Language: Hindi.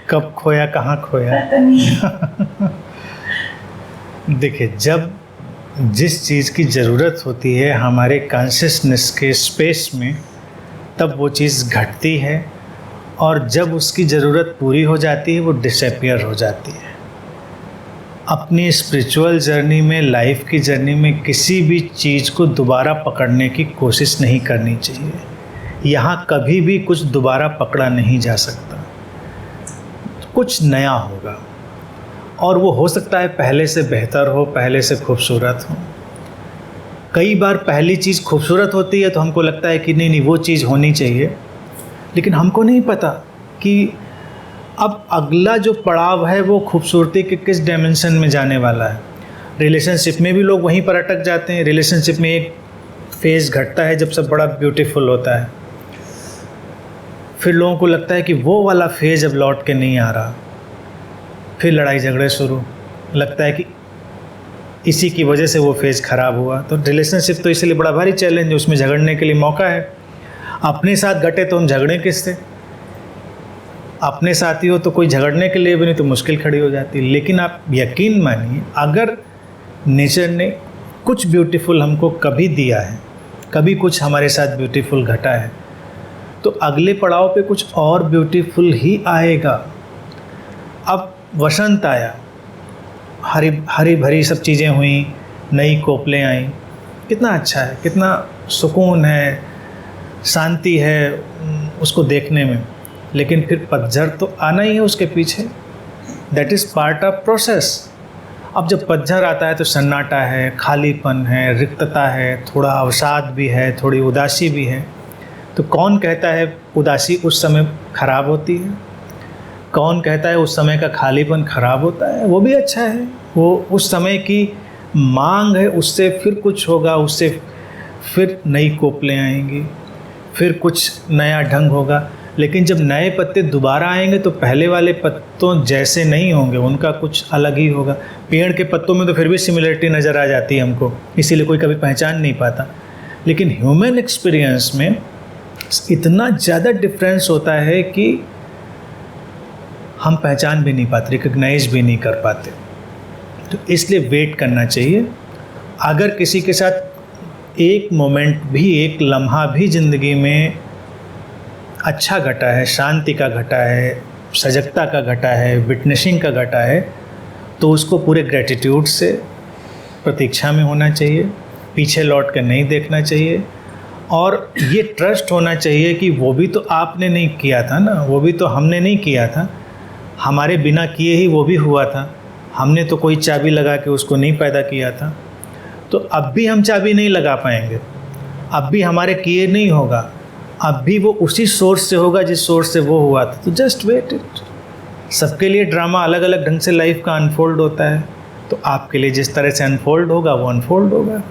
कब खोया कहाँ खोया। पता नहीं। देखिए, जब जिस चीज़ की ज़रूरत होती है हमारे कॉन्शियसनेस के स्पेस में, तब वो चीज़ घटती है, और जब उसकी ज़रूरत पूरी हो जाती है वो डिसअपीयर हो जाती है। अपनी स्पिरिचुअल जर्नी में, लाइफ की जर्नी में किसी भी चीज़ को दोबारा पकड़ने की कोशिश नहीं करनी चाहिए। यहाँ कभी भी कुछ दोबारा पकड़ा नहीं जा सकता। कुछ नया होगा, और वो हो सकता है पहले से बेहतर हो, पहले से खूबसूरत हो। कई बार पहली चीज़ खूबसूरत होती है तो हमको लगता है कि नहीं वो चीज़ होनी चाहिए, लेकिन हमको नहीं पता कि अब अगला जो पड़ाव है वो खूबसूरती के किस डायमेंशन में जाने वाला है। रिलेशनशिप में भी लोग वहीं पर अटक जाते हैं। रिलेशनशिप में एक फेज़ घटता है जब सब बड़ा ब्यूटीफुल होता है, फिर लोगों को लगता है कि वो वाला फेज़ अब लौट के नहीं आ रहा, फिर लड़ाई झगड़े शुरू, लगता है कि इसी की वजह से वो फेज़ ख़राब हुआ। तो रिलेशनशिप तो इसलिए बड़ा भारी चैलेंज है, उसमें झगड़ने के लिए मौका है। अपने साथ घटे तो हम झगड़ें किससे? अपने साथी हो तो कोई झगड़ने के लिए भी नहीं, तो मुश्किल खड़ी हो जाती है। लेकिन आप यकीन मानिए, अगर नेचर ने कुछ ब्यूटीफुल हमको कभी दिया है, कभी कुछ हमारे साथ ब्यूटीफुल घटा है, तो अगले पड़ाव पे कुछ और ब्यूटीफुल ही आएगा। अब वसंत आया, हरी भरी सब चीज़ें हुई, नई कोपलें आई, कितना अच्छा है, कितना सुकून है, शांति है उसको देखने में। लेकिन फिर पतझड़ तो आना ही है उसके पीछे। That is part of process. अब जब पतझड़ आता है तो सन्नाटा है, खालीपन है, रिक्तता है, थोड़ा अवसाद भी है, थोड़ी उदासी भी है। तो कौन कहता है उदासी उस समय ख़राब होती है? कौन कहता है उस समय का खालीपन ख़राब होता है? वो भी अच्छा है, वो उस समय की मांग है, उससे फिर कुछ होगा, उससे फिर नई कोपलें आएंगी, फिर कुछ नया ढंग होगा। लेकिन जब नए पत्ते दोबारा आएंगे तो पहले वाले पत्तों जैसे नहीं होंगे, उनका कुछ अलग ही होगा। पेड़ के पत्तों में तो फिर भी सिमिलरिटी नज़र आ जाती है हमको, इसीलिए कोई कभी पहचान नहीं पाता। लेकिन ह्यूमन एक्सपीरियंस में इतना ज़्यादा डिफरेंस होता है कि हम पहचान भी नहीं पाते, रिकग्नाइज भी नहीं कर पाते। तो इसलिए वेट करना चाहिए। अगर किसी के साथ एक मोमेंट भी, एक लम्हा भी ज़िंदगी में अच्छा घटा है, शांति का घटा है, सजगता का घटा है, विटनेसिंग का घटा है, तो उसको पूरे ग्रेटिट्यूड से प्रतीक्षा में होना चाहिए, पीछे लौट कर नहीं देखना चाहिए। और ये ट्रस्ट होना चाहिए कि वो भी तो आपने नहीं किया था ना, वो भी तो हमने नहीं किया था, हमारे बिना किए ही वो भी हुआ था। हमने तो कोई चाबी लगा के उसको नहीं पैदा किया था, तो अब भी हम चाबी नहीं लगा पाएंगे, अब भी हमारे किए नहीं होगा, अब भी वो उसी सोर्स से होगा जिस सोर्स से वो हुआ था। तो जस्ट वेट इट। सबके लिए ड्रामा अलग अलग ढंग से लाइफ का अनफोल्ड होता है, तो आपके लिए जिस तरह से अनफोल्ड होगा वो अनफोल्ड होगा।